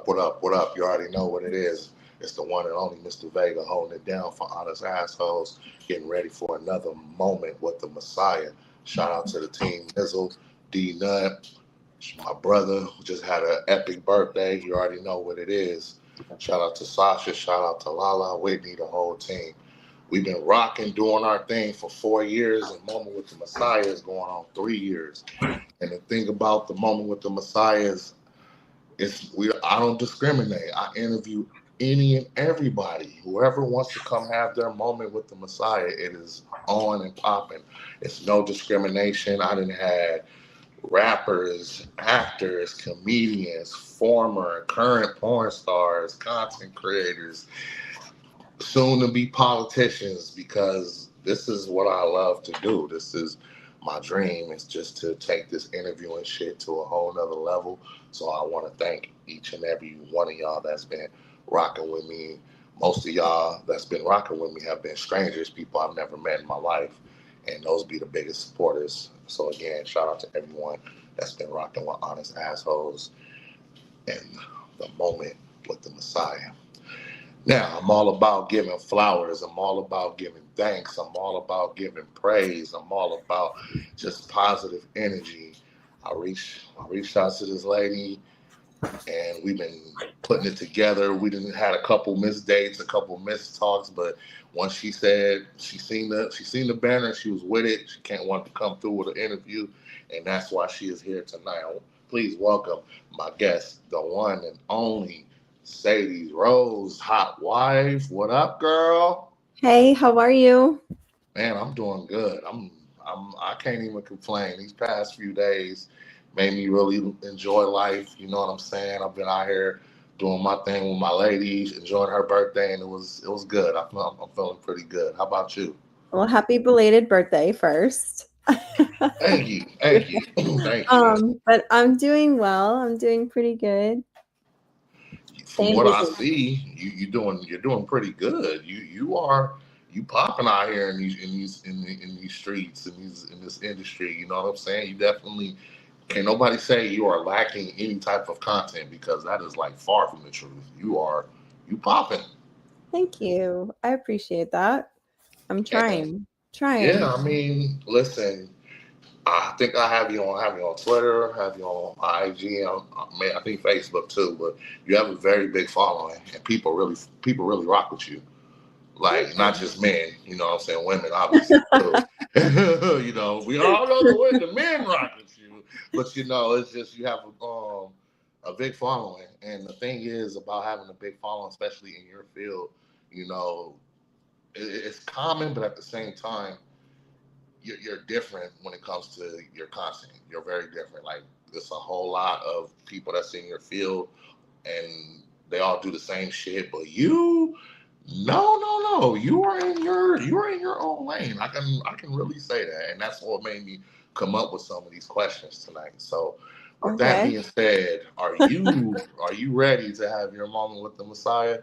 What up? What up? You already know what it is. It's the one and only Mr. Vega holding it down for honest assholes, getting ready for another moment with the Messiah. Shout out to the team, Nizzle, D Nut, my brother who just had an epic birthday. You already know what it is. Shout out to Sasha, shout out to Lala, Whitney, the whole team. We've been rocking, doing our thing for 4 years, and Moment with the Messiah is going on 3 years. And the thing about the Moment with the Messiah is I don't discriminate. I interview any and everybody. Whoever wants to come have their moment with the Messiah, it is on and popping. It's no discrimination. I didn't have rappers, actors, comedians, former, current porn stars, content creators, soon to be politicians, because this is what I love to do. This is my dream, is just to take this interviewing shit to a whole nother level. So I want to thank each and every one of y'all that's been rocking with me. Most of y'all that's been rocking with me have been strangers, people I've never met in my life, and those be the biggest supporters. So again, shout out to everyone that's been rocking with Honest Assholes and the Moment with the Messiah. Now, I'm all about giving flowers. I'm all about giving thanks. I'm all about giving praise. I'm all about just positive energy. I reached out to this lady, and we've been putting it together. We didn't had a couple missed dates, a couple missed talks, but once she said she seen the banner, she was with it. She can't want to come through with an interview, and that's why she is here tonight. Please welcome my guest, the one and only Sadie Rose, hot wife. What up, girl? Hey, how are you? Man, I'm doing good. I can't even complain. These past few days made me really enjoy life. You know what I'm saying? I've been out here doing my thing with my ladies, enjoying her birthday, and it was good. I'm feeling pretty good. How about you? Well, happy belated birthday first. Thank you, thank you, thank you. But I'm doing well. I'm doing pretty good. From Staying what I busy. see, you're doing pretty good. You popping out here in these streets in this industry. You know what I'm saying? You definitely can't nobody say you are lacking any type of content, because that is like far from the truth. You popping. Thank you. I appreciate that. I'm And trying. yeah, Trying. I mean, listen, I think I have you on Twitter, have you on IG, I think Facebook too. But you have a very big following, and people really rock with you. Thank Like, not you. just men, you know what I'm saying, women obviously too. We all know the men rock with you, but it's just you have a big following, and the thing is about having a big following, especially in your field, you know, it's common, but at the same time, you're different when it comes to your content. You're very different. Like, there's a whole lot of people that's in your field, and they all do the same shit, but no, no, no. You are in your own lane. I can really say that, and that's what made me come up with some of these questions tonight. So, with that Okay. being said, are you ready to have your moment with the Messiah?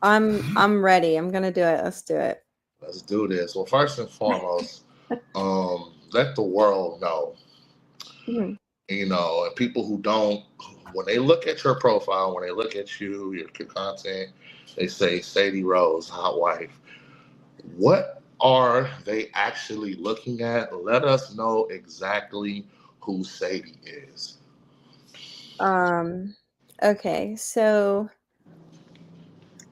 I'm ready. I'm gonna do it. Let's do it. Let's do this. Well, first and foremost, let the world know. Mhm. And people who don't, when they look at your profile, when they look at your content, they say Sadie Rose, hot wife. What are they actually looking at? Let us know exactly who Sadie is. Um, okay, so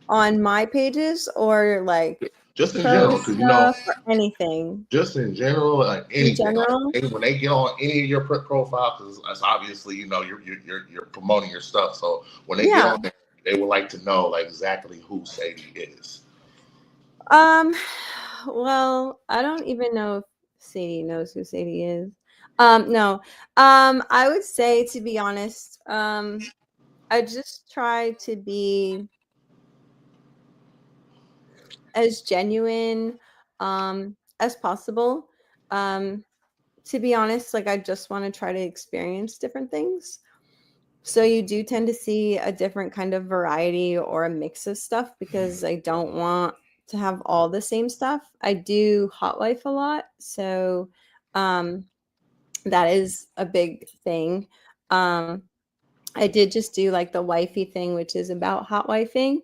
on my pages or like Just in general, post because stuff or anything just in general, like in anything. Like, general. when they get on any of your profile, because that's obviously you're promoting your stuff. So when they get Yeah. on there, they would like to know, like, exactly who Sadie is. Um, well, I don't even know if Sadie knows who Sadie is. No. I would say, to be honest, I just try to be as genuine as possible. Um, to be honest, like I just want to try to experience different things. So you do tend to see a different kind of variety or a mix of stuff because I don't want to have all the same stuff. I do hot life a lot, so um, that is a big thing. Um, I did just do like the wifey thing, which is about hot wifing.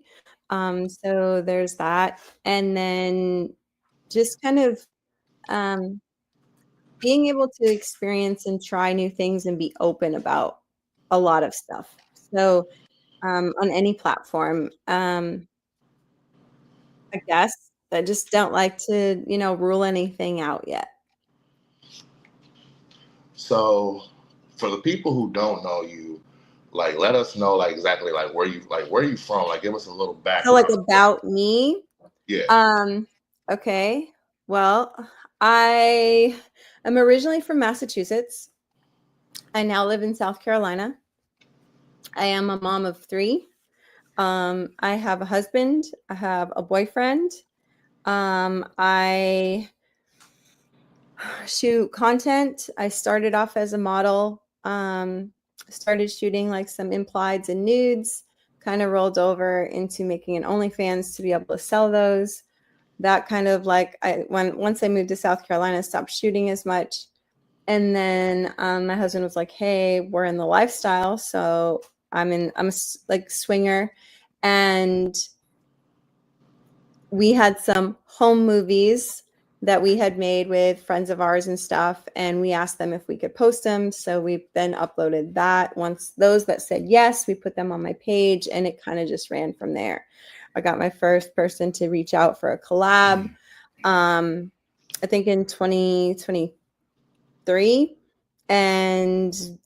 So there's that. And then just kind of um, being able to experience and try new things and be open about a lot of stuff. So on any platform, I guess I just don't like to, rule anything out yet. So, for the people who don't know you, like, let us know, like, exactly, where you from? Like, give us a little So like background. about me, Yeah. um, okay. Well, I am originally from Massachusetts. I now live in South Carolina. I am a mom of three. I have a husband. I have a boyfriend. I shoot content. I started off as a model. Started shooting like some implieds and nudes. Kind of rolled over into making an OnlyFans to be able to sell those. That kind of like once I moved to South Carolina, I stopped shooting as much. And then my husband was like, "Hey, we're in the lifestyle, so I'm a like swinger, and we had some home movies that we had made with friends of ours and stuff, and we asked them if we could post them. So we then uploaded that. Once those that said yes, we put them on my page, and it kind of just ran from there. I got my first person to reach out for a collab. I think in 2023, and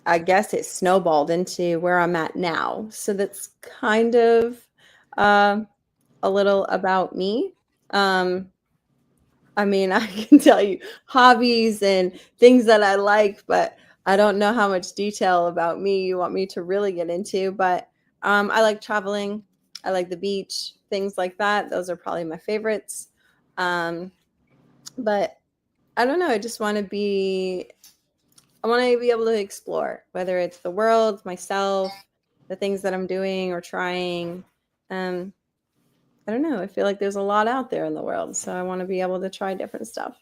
I guess it snowballed into where I'm at now. So that's kind of uh, a little about me. Um, I mean, I can tell you hobbies and things that I like, but I don't know how much detail about me you want me to really get into. But I like traveling. I like the beach, things like that. Those are probably my favorites. Um, but I don't know. I want to be able to explore, whether it's the world, myself, the things that I'm doing or trying. Um, I don't know. I feel like there's a lot out there in the world, so I want to be able to try different stuff.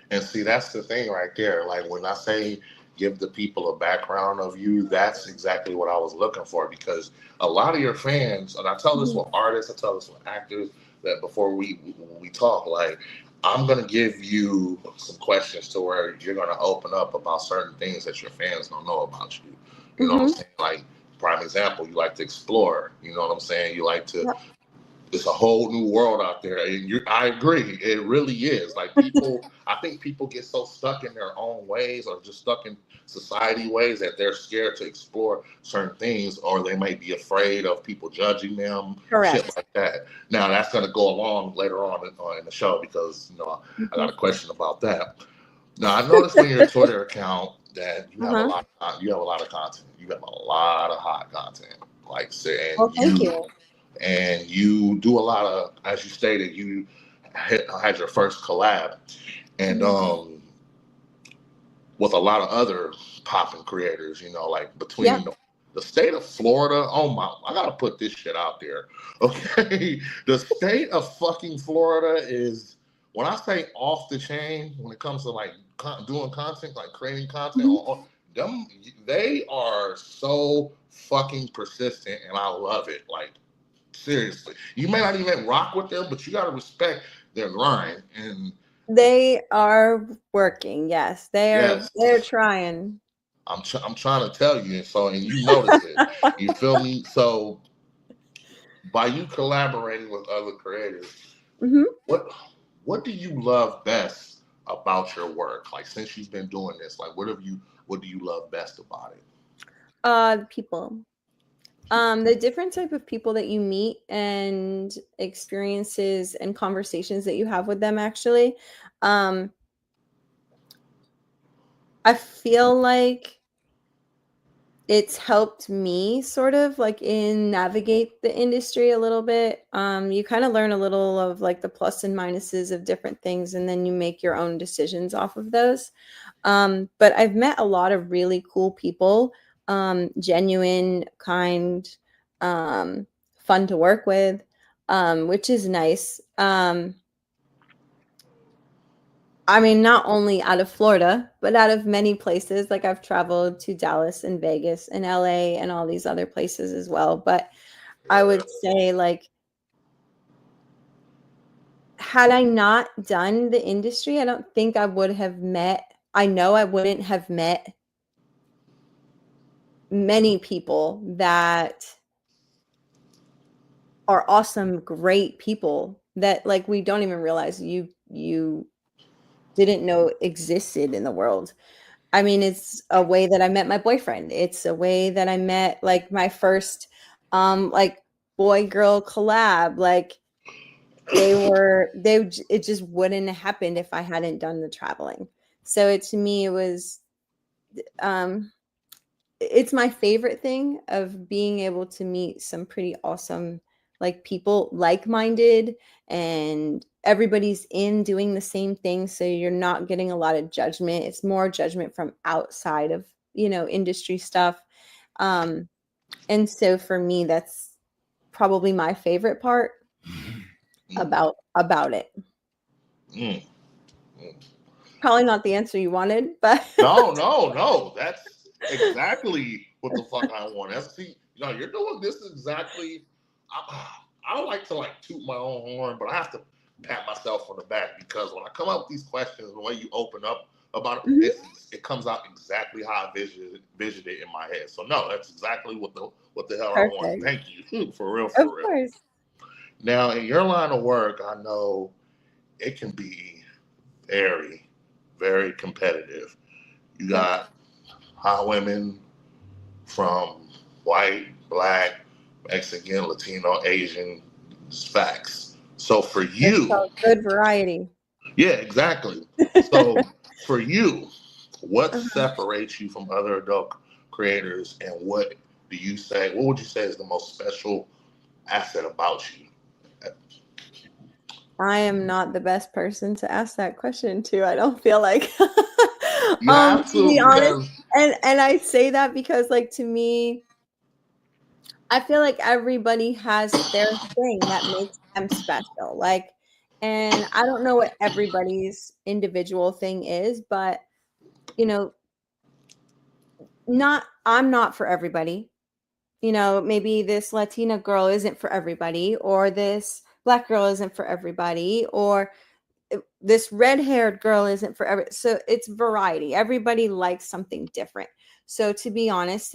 And see, that's the thing right there. Like, when I say give the people a background of you, that's exactly what I was looking for. Because a lot of your fans, and I tell this Mhm. with artists, I tell this with actors, that before we talk, like, I'm gonna give you some questions to where you're gonna open up about certain things that your fans don't know about you. You know what I'm Mhm. saying? Like, prime example, you like to explore. You know what I'm saying? You like to, Yep. it's a whole new world out there, and I agree, it really is. Like, people, I think people get so stuck in their own ways or just stuck in society ways that they're scared to explore certain things, or they might be afraid of people judging them, shit Correct. like that. Now, that's going to go along later on in the show, because I got Mhm. a question about that. Now, I noticed on your Twitter account that Uh-huh. you have a lot of content. You have a lot of hot content, like, say, Well, thank you. and you do a lot of, as you stated, you had your first collab, and Mhm. with a lot of other popping creators, like, between Yep. the state of Florida. Oh my, I gotta put this shit out there. Okay. The state of fucking Florida is, when I say off the chain, when it comes to, like, doing content, like creating content Mhm. on them, they are so fucking persistent, and I love it. Like, seriously, you may not even rock with them, but you gotta respect their grind. And They are working. Yes, they're yes, they're trying. I'm trying to tell you, and you notice it. You feel me? So, by you collaborating with other creators, Mhm. what what do you love best about your work? Like, since you've been doing this, like, what do you love best about it? People. The different type of people that you meet and experiences and conversations that you have with them actually. Um, I feel like it's helped me sort of like in navigate the industry a little bit. You kind of learn a little of like the plus and minuses of different things, and then you make your own decisions off of those. But I've met a lot of really cool people, genuine, kind, um, fun to work with, which is nice. I mean, not only out of Florida, but out of many places. Like I've traveled to Dallas and Vegas and LA and all these other places as well. But I would say, like, had I not done the industry, I don't think I would have met, I know I wouldn't have met many people that are awesome, great people that like we don't even realize you didn't know existed in the world. I mean, it's a way that I met my boyfriend. It's a way that I met like my first like boy girl collab. Like it just wouldn't have happened if I hadn't done the traveling. So to me it was um it's my favorite thing of being able to meet some pretty awesome like people like-minded, and everybody's in doing the same thing, so you're not getting a lot of judgment. It's more judgment from outside of industry stuff. um and so for me that's probably my favorite part about it. Mm. Mm. Probably not the answer you wanted, but No. That's exactly what the fuck I want. That's see, you're doing this exactly. I don't like to like toot my own horn, but I have to pat myself on the back because when I come up with these questions, the way you open up about Mhm. it, it comes out exactly how I visioned it in my head. So no, that's exactly what the hell I want. Perfect. Thank you for real, Of for real. course. Now in your line of work, I know it can be very, very competitive. You Yep. got hot women from white, black, Mexican, Latino, Asian, just facts. So for It's you, called good variety. yeah, exactly. So for you, what Uh-huh. separates you from other adult creators, and what would you say is the most special asset about you? I am not the best person to ask that question to. I don't feel like You have to to be honest. because And I say that because like to me, I feel like everybody has their thing that makes them special. Like, and I don't know what everybody's individual thing is, but you know, not I'm not for everybody. Maybe this Latina girl isn't for everybody, or this black girl isn't for everybody, or this red-haired girl isn't for every. So it's variety. Everybody likes something different. So to be honest,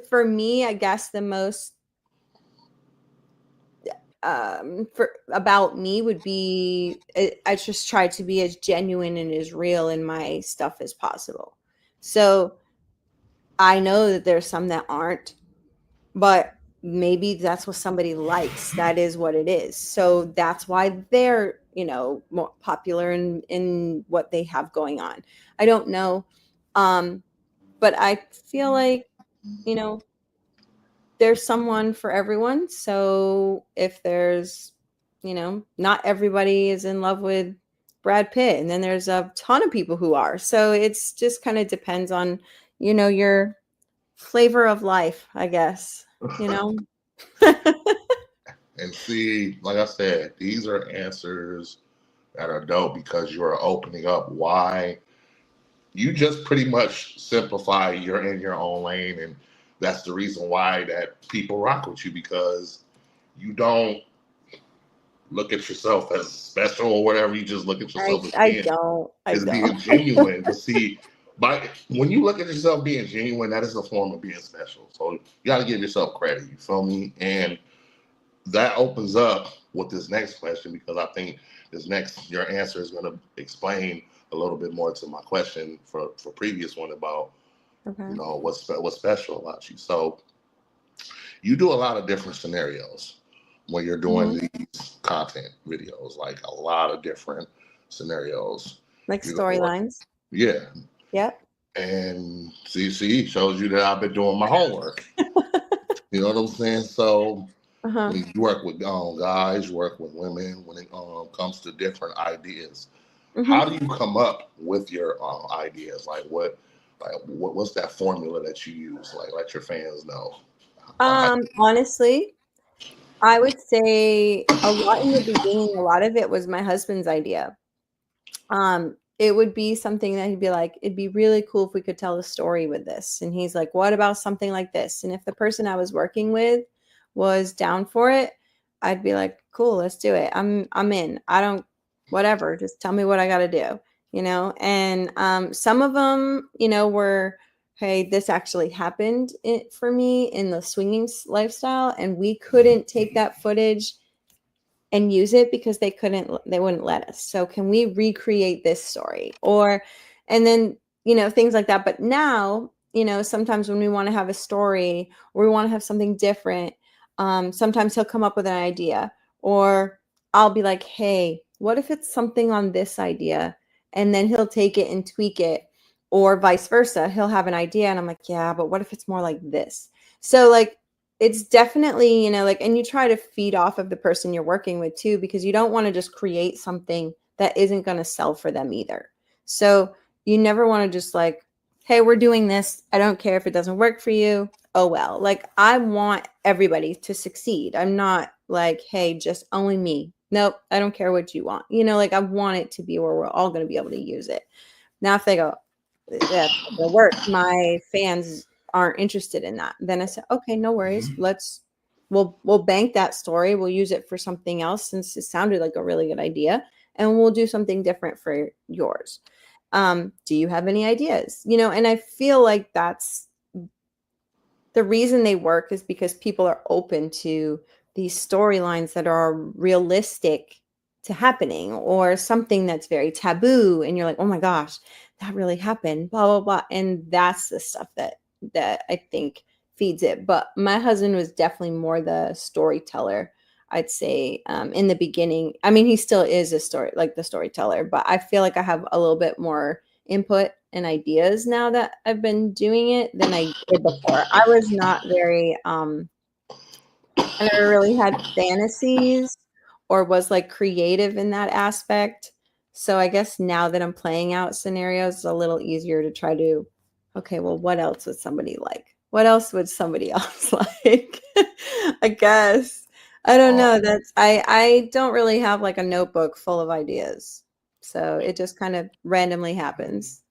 for me, I guess the most for about me would be I just try to be as genuine and as real in my stuff as possible. So I know that there's some that aren't, but maybe that's what somebody likes. That is what it is. So that's why they're, more popular in what they have going on. I don't know. But I feel like, you know, there's someone for everyone. So if there's, not everybody is in love with Brad Pitt, and then there's a ton of people who are. So it's just kind of depends on, your flavor of life, I guess, you know? and see, like I said, these are answers that are dope because you are opening up why you just pretty much simplify. You're in your own lane, and that's the reason why that people rock with you because you don't look at yourself as special or whatever. You just look at I yourself as I being don't. I don't. genuine. But see, when you look at yourself being genuine, that is a form of being special. So you got to give yourself credit. You feel me? And that opens up with this next question because I think your answer is going to explain a little bit more to my question for previous one about Okay. what's special about you. So you do a lot of different scenarios when you're doing Mhm. these content videos, like a lot of different scenarios. Like You know what? storylines. Yeah. Yep. And CC shows you that I've been doing my homework. You know what I'm saying? So Uh-huh. when you work with guys, you work with women when it comes to different ideas. How Mhm. do you come up with your ideas? What's that formula that you use? Like, let your fans know. Honestly, I would say a lot in the beginning, a lot of it was my husband's idea. it would be something that he'd be like, it'd be really cool if we could tell a story with this. And he's like, what about something like this? And if the person I was working with was down for it, I'd be like, cool, let's do it. I'm in. I don't, whatever, just tell me what I got to do, you know? And some of them, you know, were, hey, this actually happened for me in the swinging lifestyle, and we couldn't take that footage and use it because they wouldn't let us. So can we recreate this story? Or, and then, you know, things like that. But now, you know, sometimes when we want to have a story or we want to have something different, sometimes he'll come up with an idea, or I'll be like, hey, what if it's something on this idea? And then he'll take it and tweak it, or vice versa. He'll have an idea and I'm like, yeah, but what if it's more like this? So like, it's definitely, you know, like, and you try to feed off of the person you're working with too, because you don't want to just create something that isn't going to sell for them either. So you never want to just like, hey, we're doing this. I don't care if it doesn't work for you. Oh, well, like I want everybody to succeed. I'm not like, hey, just only me. Nope. I don't care what you want. You know, like I want it to be where we're all going to be able to use it. Now, if they go, yeah, the work, my fans aren't interested in that, then I said, okay, no worries. We'll bank that story. We'll use it for something else since it sounded like a really good idea, and we'll do something different for yours. Do you have any ideas? You know, and I feel like that's the reason they work, is because people are open to these storylines that are realistic to happening, or something that's very taboo and you're like, oh my gosh, that really happened, blah blah blah. And that's the stuff that I think feeds it. But my husband was definitely more the storyteller, I'd say, in the beginning. I mean, he still is the storyteller, but I feel like I have a little bit more input and ideas now that I've been doing it than I did before. I was not very I never really had fantasies or was like creative in that aspect. So I guess now that I'm playing out scenarios, it's a little easier to try to, okay, well, what else would somebody like? What else would somebody else like? I guess. I don't know. I don't really have like a notebook full of ideas. So it just kind of randomly happens.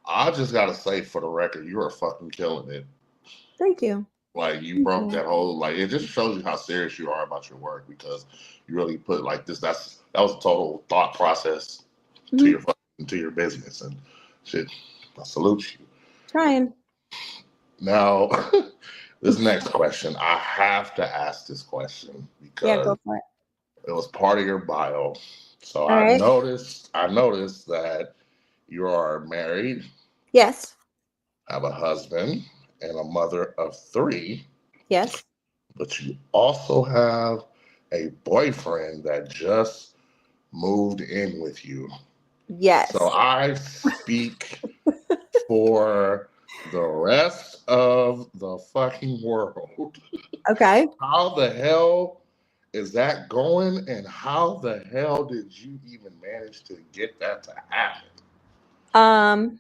I just gotta say, for the record, you are fucking killing it. Thank you. Like you Thank broke you. that whole, like it just shows you how serious you are about your work, because you really put like this. That was a total thought process to Mhm. your business and shit. I salute you. Trying. Now, this next question, I have to ask this question Yeah, because go for it. it was part of your bio. So All right. I noticed that you are married, Yes. have a husband, and a mother of three, Yes. but you also have a boyfriend that just moved in with you. So Yes. I speak for the rest of the fucking world. Okay. How the hell is that going? And how the hell did you even manage to get that to happen? Um,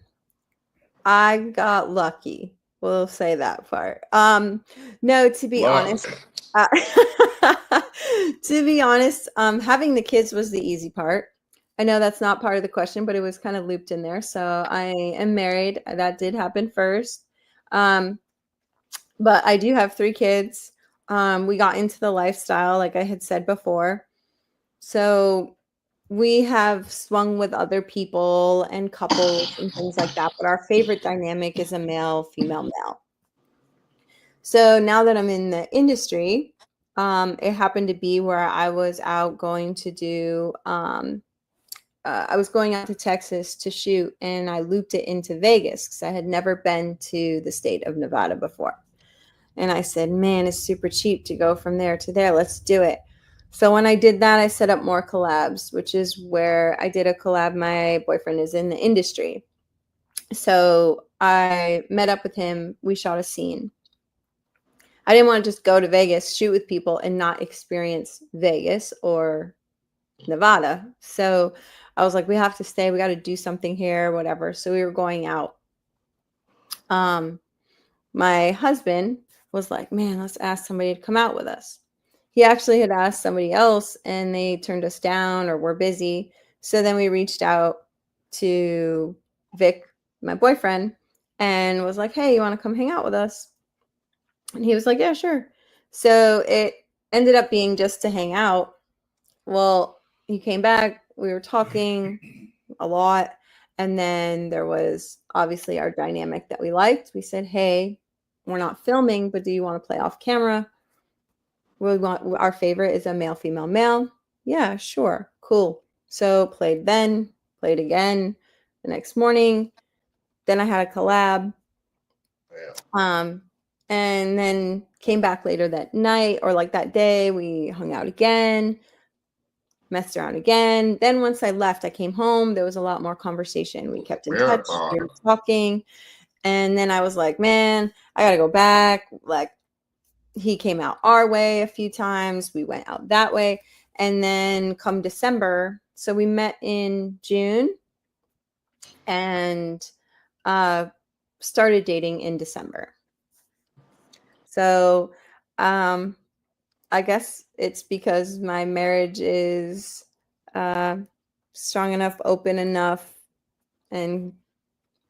I got lucky. We'll say that part. No, to be honest, Luck. uh, to be honest, having the kids was the easy part. I know that's not part of the question, but it was kind of looped in there. So I am married. That did happen first. Um, but I do have three kids. We got into the lifestyle, like I had said before. So we have swung with other people and couples and things like that, but our favorite dynamic is a male, female, male. So now that I'm in the industry, it happened to be where I was out going to do, I was going out to Texas to shoot, and I looped it into Vegas because I had never been to the state of Nevada before. And I said, man, it's super cheap to go from there to there. Let's do it. So when I did that, I set up more collabs, which is where I did a collab. My boyfriend is in the industry. So I met up with him. We shot a scene. I didn't want to just go to Vegas, shoot with people, and not experience Vegas or Nevada. So I was like, we have to stay. We got to do something here, whatever. So we were going out. My husband was like, man, let's ask somebody to come out with us. He actually had asked somebody else and they turned us down or were busy. So then we reached out to Vic, my boyfriend, and was like, hey, you want to come hang out with us? And he was like, yeah, sure. So it ended up being just to hang out. Well, he came back, we were talking a lot. And then there was obviously our dynamic that we liked. We said, hey, we're not filming, but do you want to play off camera? We want, our favorite is a male, female, male. Yeah, sure. Cool. So played then, played again the next morning. Then I had a collab. Yeah. And then came back later that night or like that day. We hung out again, messed around again. Then once I left, I came home. There was a lot more conversation. We kept in touch. Marathon. We were talking. And then I was like, man, I got to go back. Like, he came out our way a few times. We went out that way. And then come December, so we met in June and started dating in December. So I guess it's because my marriage is strong enough, open enough, and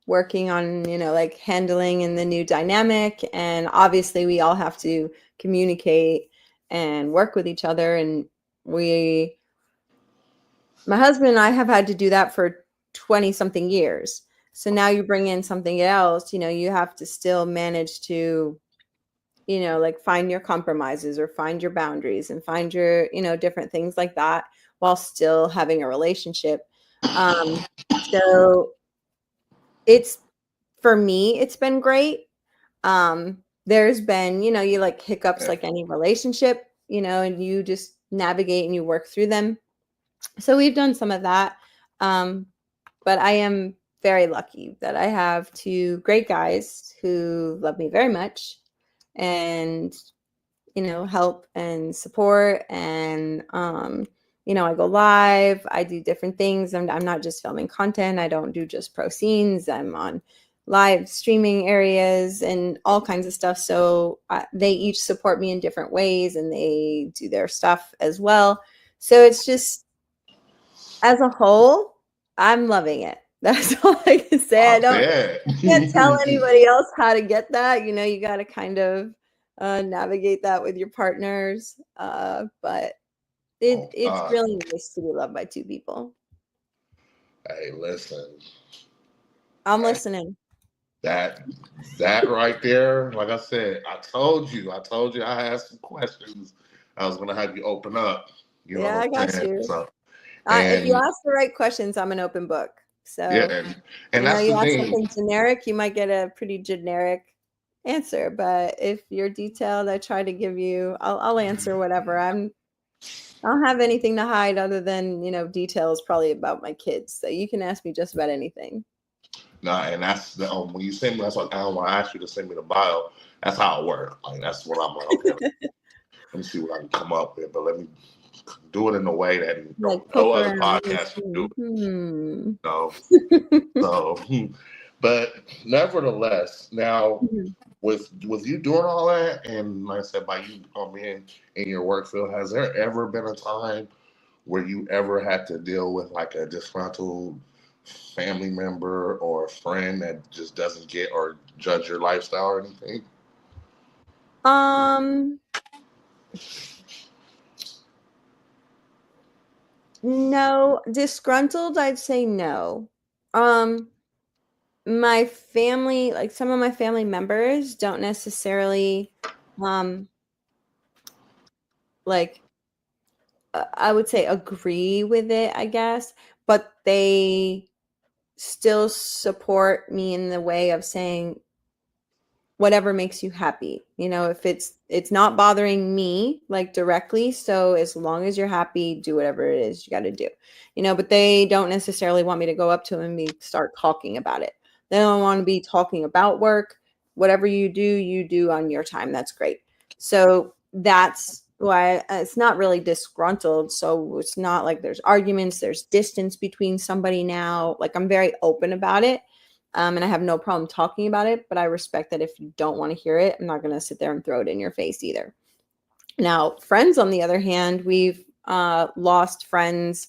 working on, like handling in the new dynamic. And obviously we all have to communicate and work with each other. And my husband and I have had to do that for 20 something years. So now you bring in something else, you have to still manage to, like find your compromises or find your boundaries and find your, different things like that while still having a relationship. So it's, for me, it's been great. There's been, you like hiccups like any relationship, and you just navigate and you work through them. So we've done some of that. But I am very lucky that I have two great guys who love me very much and, help and support. And, I go live, I do different things. I'm not just filming content. I don't do just pro scenes. I'm on live streaming areas and all kinds of stuff. So they each support me in different ways and they do their stuff as well. So it's just, as a whole, I'm loving it. That's all I can say. Can't tell anybody else how to get that. You got to kind of navigate that with your partners. But it's really nice to be loved by two people. Hey, listen. I'm listening. That right there, like I said, I told you I had some questions. I was gonna have you open up. You know Yeah, I what I'm got saying? you. So, If you and ask the right questions, I'm an open book. So, yeah, and that's you the ask thing. something generic, you might get a pretty generic answer. But if you're detailed, I try to give you, I'll answer whatever. I don't have anything to hide other than, details probably about my kids. So you can ask me just about anything. Nah, and that's the when you send me. That's what I want to ask you to send me the bio. That's how it works. Like that's what I'm like. Okay, let me see what I can come up with, but let me do it in a way that Like no poke other around. podcast can do. Hmm. So, but nevertheless, now with you doing all that, and like I said, by you being in your work field, has there ever been a time where you ever had to deal with like a disgruntled family member or a friend that just doesn't get or judge your lifestyle or anything? No, disgruntled, I'd say no. My family, like some of my family members don't necessarily like I would say agree with it, I guess, but they still support me in the way of saying whatever makes you happy. If it's not bothering me like directly, so as long as you're happy, do whatever it is you got to do. But they don't necessarily want me to go up to them and start talking about it. They don't want to be talking about work. Whatever you do on your time. That's great. So that's why it's not really disgruntled. So it's not like there's arguments, there's distance between somebody now. Like I'm very open about it. And I have no problem talking about it, but I respect that if you don't want to hear it, I'm not going to sit there and throw it in your face either. Now, friends, on the other hand, we've lost friends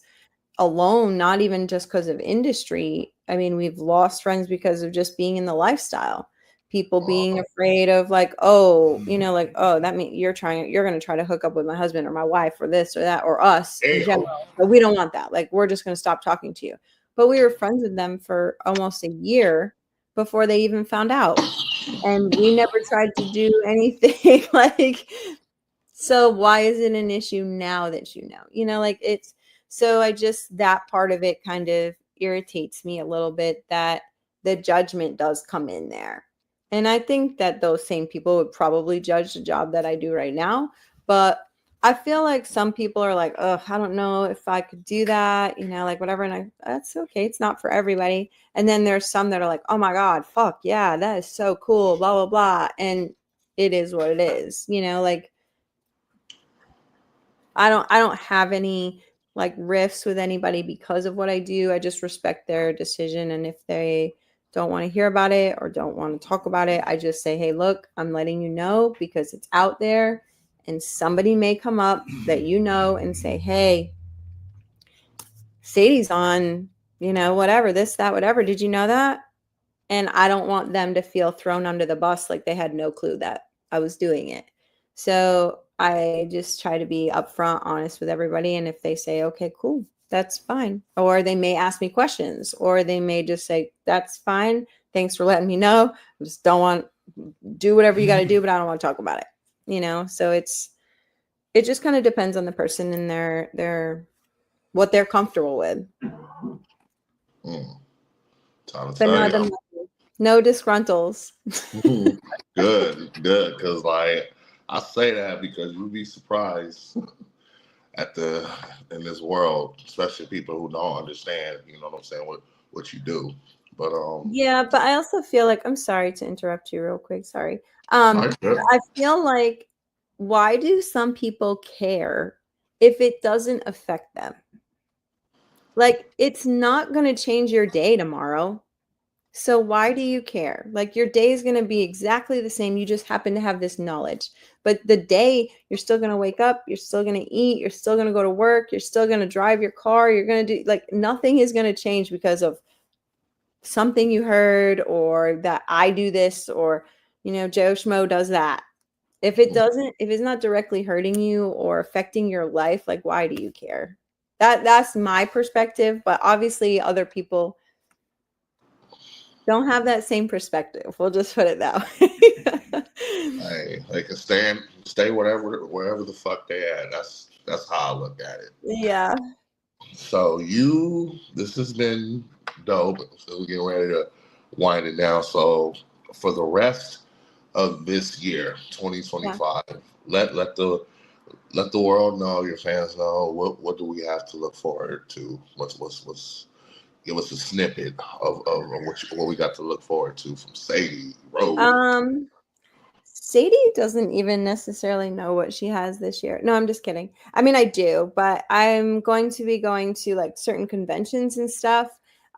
alone, not even just because of industry. I mean, we've lost friends because of just being in the lifestyle. People being afraid of like, oh, like, oh, that means you're going to try to hook up with my husband or my wife or this or that or us in general. But we don't want that. Like, we're just going to stop talking to you. But we were friends with them for almost a year before they even found out. And we never tried to do anything like, so why is it an issue now that like it's, so that part of it kind of irritates me a little bit, that the judgment does come in there. And I think that those same people would probably judge the job that I do right now. But I feel like some people are like, oh, I don't know if I could do that, like whatever. And that's okay. It's not for everybody. And then there's some that are like, oh my God, fuck yeah, that is so cool, blah, blah, blah. And it is what it is, like I don't have any like rifts with anybody because of what I do. I just respect their decision. And if they don't want to hear about it or don't want to talk about it, I just say, hey, look, I'm letting you know because it's out there, and somebody may come up that and say, hey, Sadie's on, whatever, this, that, whatever. Did you know that? And I don't want them to feel thrown under the bus like they had no clue that I was doing it. So I just try to be upfront, honest with everybody. And if they say, okay, cool, that's fine. Or they may ask me questions, or they may just say, that's fine. Thanks for letting me know. I just don't want, do whatever you got to do, but I don't want to talk about it. So it just kind of depends on the person and their what they're comfortable with. But no disgruntles. Good. Because like I say that because you'd be surprised in this world, especially people who don't understand, what I'm saying, what you do. But yeah, but I also feel like, I'm sorry to interrupt you real quick. Sorry. I feel like, why do some people care if it doesn't affect them? Like, it's not going to change your day tomorrow. So why do you care? Like, your day is going to be exactly the same. You just happen to have this knowledge. But the day, you're still going to wake up, you're still going to eat, you're still going to go to work, you're still going to drive your car, you're going to do, like, nothing is going to change because of something you heard, or that I do this, or, Joe Schmo does that. If it's not directly hurting you or affecting your life, like, why do you care? That's my perspective. But obviously other people don't have that same perspective. We'll just put it that way. Hey, they can stay wherever the fuck they at. That's how I look at it. Yeah. So this has been dope. So we're getting ready to wind it down. So for the rest of this year, 2025, let the world know, your fans know, what do we have to look forward to? What's give us a snippet of what we got to look forward to from Sadie Rose. Sadie doesn't even necessarily know what she has this year. No, I'm just kidding. I mean, I do, but I'm going to be going to like certain conventions and stuff.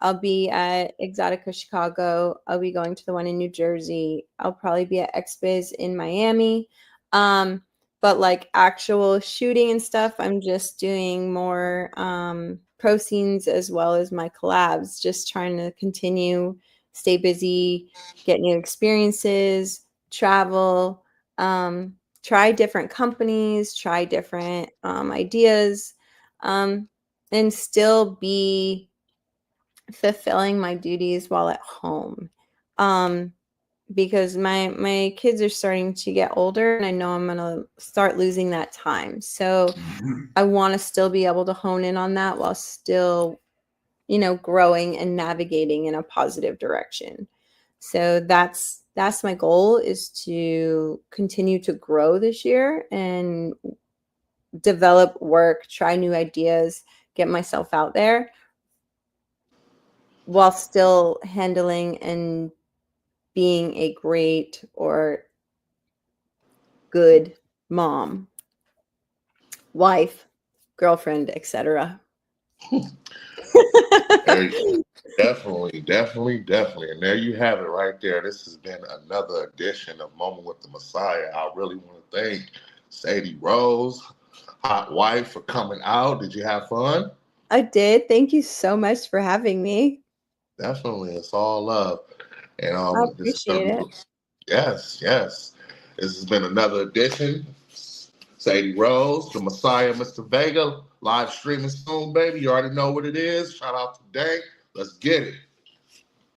I'll be at Exotica Chicago. I'll be going to the one in New Jersey. I'll probably be at XBiz in Miami. But like actual shooting and stuff, I'm just doing more pro scenes as well as my collabs, just trying to stay busy, get new experiences, travel, try different companies, try different ideas, and still be fulfilling my duties while at home. Because my kids are starting to get older, and I know I'm going to start losing that time. So I want to still be able to hone in on that while still, growing and navigating in a positive direction. So that's my goal, is to continue to grow this year and develop work, try new ideas, get myself out there while still handling and being a great or good mom, wife, girlfriend, etc. Definitely. And there you have it right there. This has been another edition of Moment with the Messiah. I really want to thank Sadie Rose, hot wife, for coming out. Did you have fun? I did. Thank you so much for having me. Definitely, it's all love. And I this is gonna appreciate be it. yes, yes. This has been another edition. Sadie Rose, the Messiah, Mr. Vega, live streaming soon, baby. You already know what it is. Shout out to Dank. Let's get it.